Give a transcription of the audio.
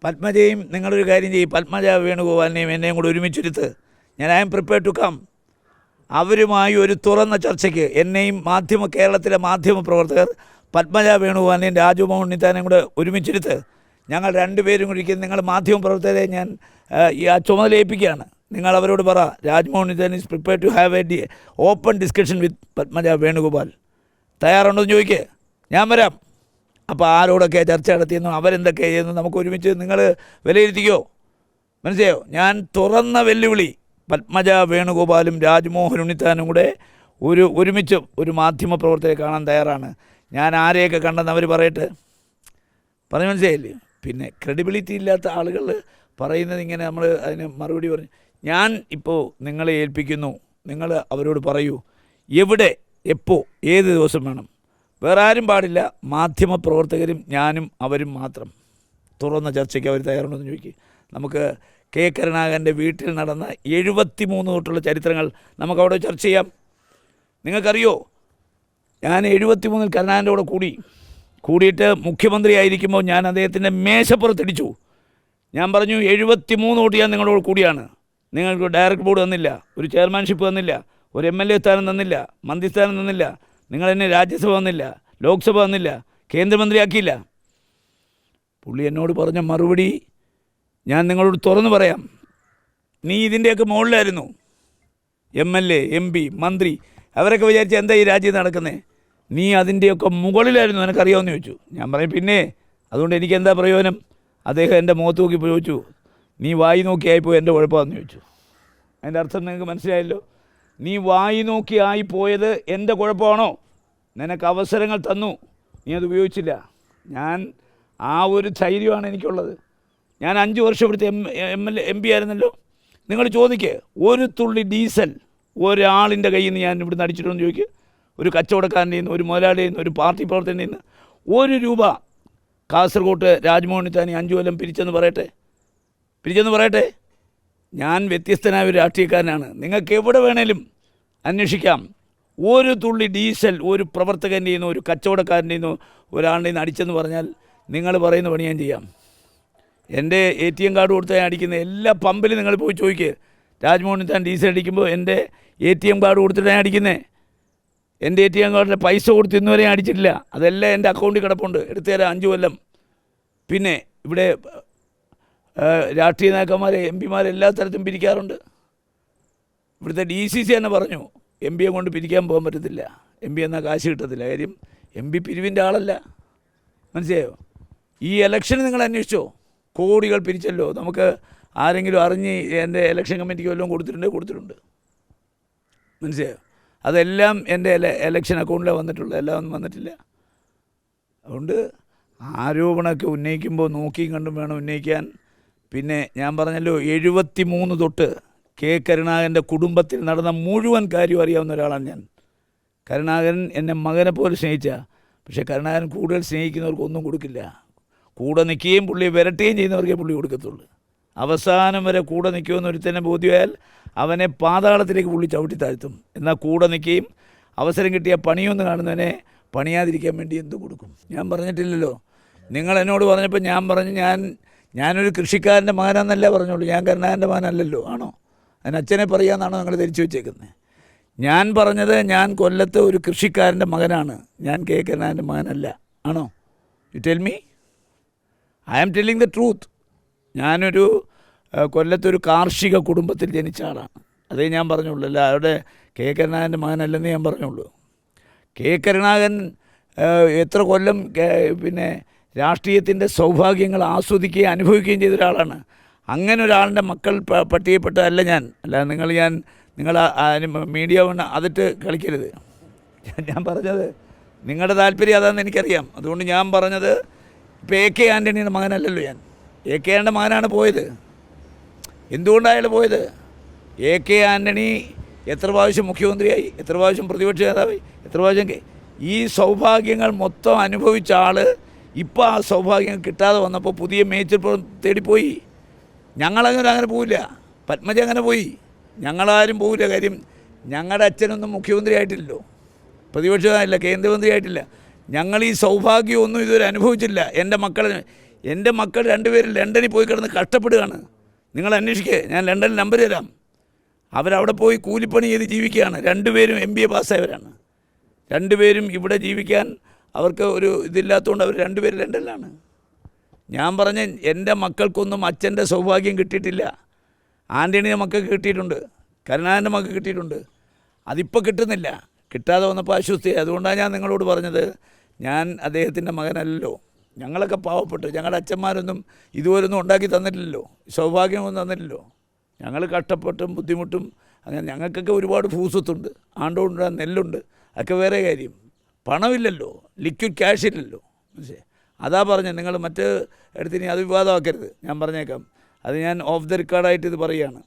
പത്മജയും നിങ്ങളൊരു കാര്യം ചെയ്യും, പത്മജ വേണുഗോപാലിനെയും എന്നെയും കൂടെ ഒരുമിച്ചിരുത്ത്. ഞാൻ I am prepared to come. അവരുമായി ഒരു തുറന്ന ചർച്ചയ്ക്ക് എന്നെയും കേരളത്തിലെ മാധ്യമ പ്രവർത്തകർ പത്മജ വേണുഗോപാലിനെയും രാജ്മോഹൻ ഉണ്ണിത്താനെയും കൂടെ ഒരുമിച്ചിരുത്ത്. ഞങ്ങൾ രണ്ടുപേരും കൂടി നിങ്ങൾ മാധ്യമ പ്രവർത്തകരെ ഞാൻ ആ ചുമതല ഏൽപ്പിക്കുകയാണ്. നിങ്ങൾ അവരോട് പറ, Rajmohan Unnithan is prepared to have a open discussion with Padmaja Venugopal. തയ്യാറുണ്ടോ എന്ന് ചോദിക്കുക, ഞാൻ വരാം. അപ്പോൾ ആരോടൊക്കെ ചർച്ച നടത്തിയെന്നും അവരെന്തൊക്കെ ചെയ്യുന്നു നമുക്ക് ഒരുമിച്ച് നിങ്ങൾ വിലയിരുത്തിക്കോ. മനസ്സിലായോ? ഞാൻ തുറന്ന വെല്ലുവിളി. പത്മജ വേണുഗോപാലും രാജ്മോഹൻ ഉണ്ണിത്താനും കൂടെ ഒരുമിച്ച് ഒരു മാധ്യമ പ്രവർത്തകരെ കാണാൻ തയ്യാറാണ്. ഞാൻ ആരെയൊക്കെ കണ്ടെന്ന് അവർ പറയട്ടെ. പറഞ്ഞു മനസ്സിലായില്ലേ? പിന്നെ ക്രെഡിബിലിറ്റി ഇല്ലാത്ത ആളുകൾ പറയുന്നത് ഇങ്ങനെ നമ്മൾ അതിന് മറുപടി പറഞ്ഞു. ഞാൻ ഇപ്പോൾ നിങ്ങളെ ഏൽപ്പിക്കുന്നു, നിങ്ങൾ അവരോട് പറയൂ എവിടെ, എപ്പോൾ, ഏത് ദിവസം വേണം. വേറെ ആരും പാടില്ല. മാധ്യമ പ്രവർത്തകരും ഞാനും അവരും മാത്രം. തുറന്ന ചർച്ചയ്ക്ക് അവർ തയ്യാറുണ്ടെന്ന് ചോദിക്കുക. നമുക്ക് കെ കരുണാകരൻ്റെ വീട്ടിൽ നടന്ന 73 തൊട്ടുള്ള ചരിത്രങ്ങൾ നമുക്കവിടെ ചർച്ച ചെയ്യാം. നിങ്ങൾക്കറിയോ, ഞാൻ 73 കരുണാകരൻ്റെ കൂടെ കൂടിയിട്ട് മുഖ്യമന്ത്രി ആയിരിക്കുമ്പോൾ ഞാൻ അദ്ദേഹത്തിൻ്റെ മേശപ്പുറത്തിടിച്ചു. ഞാൻ പറഞ്ഞു 73 തൊട്ട് ഞാൻ നിങ്ങളോട് കൂടിയാണ്. നിങ്ങൾക്ക് ഡയറക്റ്റ് ബോർഡ് തന്നില്ല, ഒരു ചെയർമാൻഷിപ്പ് തന്നില്ല, ഒരു MLA സ്ഥാനം തന്നില്ല, മന്ത്രിസ്ഥാനം തന്നില്ല, നിങ്ങളെന്നെ രാജ്യസഭ തന്നില്ല, ലോക്സഭ തന്നില്ല, കേന്ദ്രമന്ത്രിയാക്കിയില്ല. പുള്ളി എന്നോട് പറഞ്ഞ മറുപടി ഞാൻ നിങ്ങളോട് തുറന്നു പറയാം. നീ ഇതിൻ്റെയൊക്കെ മുകളിലായിരുന്നു. MLA, MP, മന്ത്രി അവരൊക്കെ വിചാരിച്ച എന്താ ഈ രാജ്യം നടക്കുന്നത്? നീ അതിൻ്റെയൊക്കെ മുകളിലായിരുന്നു, നിനക്കറിയാമെന്ന് ചോദിച്ചു. ഞാൻ പറയും പിന്നെ അതുകൊണ്ട് എനിക്കെന്താ പ്രയോജനം? അദ്ദേഹം എൻ്റെ മുഖത്ത് നോക്കി ചോദിച്ചു, നീ വായി നോക്കിയായിപ്പോയി എൻ്റെ കുഴപ്പമാണെന്ന് ചോദിച്ചു. അതിൻ്റെ അർത്ഥം നിങ്ങൾക്ക് മനസ്സിലായല്ലോ. നീ വായി നോക്കി ആയിപ്പോയത് എൻ്റെ കുഴപ്പമാണോ? നിനക്ക് അവസരങ്ങൾ തന്നു, നീ അത് ഉപയോഗിച്ചില്ല. ഞാൻ ആ ഒരു ധൈര്യമാണ് എനിക്കുള്ളത്. ഞാൻ 5 വർഷം ഇവിടുത്തെ MP ആയിരുന്നല്ലോ. നിങ്ങൾ ചോദിക്കുക, ഒരു തുള്ളി ഡീസൽ ഒരാളിൻ്റെ കയ്യിൽ നിന്ന് ഞാൻ ഇവിടുന്ന് അടിച്ചിട്ടുണ്ടെന്ന് ചോദിക്കുക. ഒരു കച്ചവടക്കാരൻ്റെ നിന്ന്, ഒരു മുതലാളിയിൽ നിന്ന്, ഒരു പാർട്ടി പ്രവർത്തകൻ്റെ നിന്ന് 1 രൂപ കാസർഗോട്ട് രാജ്മോഹൻ ഉണ്ണിത്താൻ 5 കൊല്ലം പിരിച്ചെന്ന് പറയട്ടെ. ഞാൻ വ്യത്യസ്തനായ ഒരു രാഷ്ട്രീയക്കാരനാണ്. നിങ്ങൾക്ക് എവിടെ വേണേലും അന്വേഷിക്കാം. ഒരു തുള്ളി ഡീസൽ ഒരു പ്രവർത്തകൻ്റെ നിന്നോ ഒരു കച്ചവടക്കാരൻ്റെ നിന്നോ ഒരാളുടെ നിന്ന് അടിച്ചെന്ന് പറഞ്ഞാൽ നിങ്ങൾ പറയുന്ന പണി ഞാൻ ചെയ്യാം. എൻ്റെ ATM കാർഡ് കൊടുത്ത് ഞാൻ അടിക്കുന്ന എല്ലാ പമ്പിലും നിങ്ങൾ പോയി ചോദിക്കുക. രാജ്മോഹൻ ഉണ്ണിത്താൻ ഡീസൽ അടിക്കുമ്പോൾ എൻ്റെ ATM കാർഡ് കൊടുത്തിട്ട് ഞാൻ അടിക്കുന്നത്. എൻ്റെ ATM കാർഡിൻ്റെ പൈസ കൊടുത്ത് ഇന്നുവരെ ഞാൻ അടിച്ചിട്ടില്ല. അതെല്ലാം എൻ്റെ അക്കൗണ്ടിൽ കിടപ്പുണ്ട്. എടുത്തുതരാം 5 കൊല്ലം. പിന്നെ ഇവിടെ രാഷ്ട്രീയ നേതാക്കന്മാരെ MP എല്ലാ തരത്തിലും പിരിക്കാറുണ്ട്. ഇവിടുത്തെ DCC തന്നെ പറഞ്ഞു MP യെ കൊണ്ട് പിരിക്കാൻ പോകാൻ പറ്റത്തില്ല, MP എന്നാൽ കാശ് കിട്ടത്തില്ല. കാര്യം MP പിരിവിൻ്റെ ആളല്ല. മനസ്സിലായോ? ഈ ഇലക്ഷന് നിങ്ങൾ അന്വേഷിച്ചോ? കോടികൾ പിരിച്ചല്ലോ. നമുക്ക് ആരെങ്കിലും അറിഞ്ഞ് എൻ്റെ ഇലക്ഷൻ കമ്മിറ്റിക്ക് വല്ലതും കൊടുത്തിട്ടുണ്ട്. മനസ്സിലായോ? അതെല്ലാം എൻ്റെ ഇലക്ഷൻ അക്കൗണ്ടിലാണ് വന്നിട്ടുള്ളത്, എല്ലാം ഒന്നും വന്നിട്ടില്ല. അതുകൊണ്ട് ആരോപണമൊക്കെ ഉന്നയിക്കുമ്പോൾ നോക്കിയും കണ്ടും വേണം ഉന്നയിക്കാൻ. പിന്നെ ഞാൻ പറഞ്ഞല്ലോ, 73 തൊട്ട് കെ കരുണാകരൻ്റെ കുടുംബത്തിൽ നടന്ന മുഴുവൻ കാര്യവും അറിയാവുന്ന ഒരാളാണ് ഞാൻ. കരുണാകരൻ എന്നെ മകനെ പോലെ സ്നേഹിച്ച, പക്ഷേ കരുണാകരൻ കൂടുതൽ സ്നേഹിക്കുന്നവർക്ക് ഒന്നും കൊടുക്കില്ല. കൂടെ നിൽക്കുകയും പുള്ളിയെ വിരട്ടുകയും ചെയ്യുന്നവർക്കേ പുള്ളി കൊടുക്കത്തുള്ളൂ. അവസാനം വരെ കൂടെ നിൽക്കുമെന്ന് ഒരുത്തന്നെ ബോധ്യമായാൽ അവനെ പാതാളത്തിലേക്ക് പുള്ളി ചവിട്ടി താഴ്ത്തും. എന്നാൽ കൂടെ നിൽക്കുകയും അവസരം കിട്ടിയ പണിയൊന്നും കാണുന്നവനെ പണിയാതിരിക്കാൻ വേണ്ടി എന്ത് കൊടുക്കും? ഞാൻ പറഞ്ഞിട്ടില്ലല്ലോ. നിങ്ങൾ എന്നോട് പറഞ്ഞപ്പോൾ ഞാൻ പറഞ്ഞു ഞാനൊരു കൃഷിക്കാരൻ്റെ മകനാണെന്നല്ല പറഞ്ഞോളൂ. ഞാൻ കരുണാകരൻ്റെ മകനല്ലല്ലോ. ആണോ? അതിന് അച്ഛനെ പറയാമെന്നാണോ നിങ്ങൾ ധരിച്ചു വെച്ചേക്കുന്നത്? ഞാൻ പറഞ്ഞത് ഞാൻ കൊല്ലത്ത് ഒരു കൃഷിക്കാരൻ്റെ മകനാണ്, ഞാൻ കെ കരുണാകരൻ്റെ മകനല്ല. ആണോ? You tell me. I am telling the truth. ഞാനൊരു കൊല്ലത്തൊരു കാർഷിക കുടുംബത്തിൽ ജനിച്ച ആളാണ്. അതേ ഞാൻ പറഞ്ഞുള്ളൂ. അല്ല അവിടെ കെ കരുണാകരൻ്റെ മകനല്ലെന്ന് ഞാൻ പറഞ്ഞുള്ളൂ. കെ കരുണാകരൻ എത്ര കൊല്ലം പിന്നെ രാഷ്ട്രീയത്തിൻ്റെ സൗഭാഗ്യങ്ങൾ ആസ്വദിക്കുകയും അനുഭവിക്കുകയും ചെയ്ത ഒരാളാണ്. അങ്ങനെ ഒരാളുടെ മക്കൾ പട്ടികപ്പെട്ടതല്ല ഞാൻ. അല്ല നിങ്ങൾ മീഡിയ കൊണ്ട് അതിട്ട് കളിക്കരുത്. ഞാൻ പറഞ്ഞത് നിങ്ങളുടെ താല്പര്യം അതാണെന്ന് എനിക്കറിയാം. അതുകൊണ്ട് ഞാൻ പറഞ്ഞത് ഇപ്പോൾ AK ആൻ്റണിയുടെ മകനല്ലല്ലോ ഞാൻ. AK ആൻ്റണിയുടെ മകനാണ് പോയത്. എന്തുകൊണ്ടാണ് അയാൾ പോയത്? AK ആൻ്റണി എത്ര പ്രാവശ്യം മുഖ്യമന്ത്രിയായി, എത്ര പ്രാവശ്യം പ്രതിപക്ഷ നേതാവായി, എത്ര പ്രാവശ്യം ഈ സൗഭാഗ്യങ്ങൾ മൊത്തം അനുഭവിച്ച ആൾ ഇപ്പോൾ ആ സൗഭാഗ്യം കിട്ടാതെ വന്നപ്പോൾ പുതിയ മേച്ചിൽപ്പുറം തേടിപ്പോയി. ഞങ്ങളങ്ങനെ പോവില്ല. പത്മജ അങ്ങനെ പോയി. ഞങ്ങളാരും പോവില്ല. കാര്യം ഞങ്ങളുടെ അച്ഛനൊന്നും മുഖ്യമന്ത്രി ആയിട്ടില്ലല്ലോ, പ്രതിപക്ഷമായില്ല, കേന്ദ്രമന്ത്രി ആയിട്ടില്ല. ഞങ്ങൾ ഈ സൗഭാഗ്യമൊന്നും ഇതുവരെ അനുഭവിച്ചില്ല. എൻ്റെ മക്കൾ എൻ്റെ മക്കൾ രണ്ടുപേരും ലണ്ടനിൽ പോയി കിടന്ന് കഷ്ടപ്പെടുകയാണ്. നിങ്ങൾ അന്വേഷിക്കുക, ഞാൻ ലണ്ടനിൽ നമ്പർ തരാം. അവരവിടെ പോയി കൂലിപ്പണി ചെയ്ത് ജീവിക്കുകയാണ്. രണ്ടുപേരും MBA പാസ്സായവരാണ്. രണ്ടുപേരും ഇവിടെ ജീവിക്കാൻ അവർക്ക് ഒരു ഇതില്ലാത്തതുകൊണ്ട് അവർ രണ്ടുപേരും ലണ്ടനിലാണ്. ഞാൻ പറഞ്ഞ എൻ്റെ മക്കൾക്കൊന്നും അച്ഛൻ്റെ സൗഭാഗ്യം കിട്ടിയിട്ടില്ല. ആൻ്റണിയുടെ മക്കൾക്ക് കിട്ടിയിട്ടുണ്ട്, കരുണാകരൻ്റെ മക്കൾക്ക് കിട്ടിയിട്ടുണ്ട്. അതിപ്പോൾ കിട്ടുന്നില്ല. കിട്ടാതെ വന്നപ്പോൾ അസ്വസ്ഥയായി. അതുകൊണ്ടാണ് ഞാൻ നിങ്ങളോട് പറഞ്ഞത്, ഞാൻ അദ്ദേഹത്തിൻ്റെ മകനല്ലല്ലോ. ഞങ്ങളൊക്കെ പാവപ്പെട്ടു, ഞങ്ങളുടെ അച്ഛന്മാരൊന്നും ഇതുപോലൊന്നും ഉണ്ടാക്കി തന്നിട്ടില്ലല്ലോ, സൗഭാഗ്യമൊന്നും തന്നിട്ടില്ലല്ലോ. ഞങ്ങൾ കഷ്ടപ്പെട്ടും ബുദ്ധിമുട്ടും അങ്ങനെ ഞങ്ങൾക്കൊക്കെ ഒരുപാട് ഭൂസ്വത്തുണ്ട്, ആണ്ടുകൊണ്ട് നെല്ലുണ്ട്, അതൊക്കെ വേറെ കാര്യം. പണമില്ലല്ലോ, ലിക്വിഡ് ക്യാഷ് ഇല്ലല്ലോ. മനസ്സിലായി? അതാ പറഞ്ഞത്. നിങ്ങൾ മറ്റ് ഇടത്തിന് അത് വിവാദമാക്കരുത്, ഞാൻ പറഞ്ഞേക്കാം. അത് ഞാൻ ഓഫ് ദ റെക്കോർഡായിട്ട് ഇത് പറയുകയാണ്.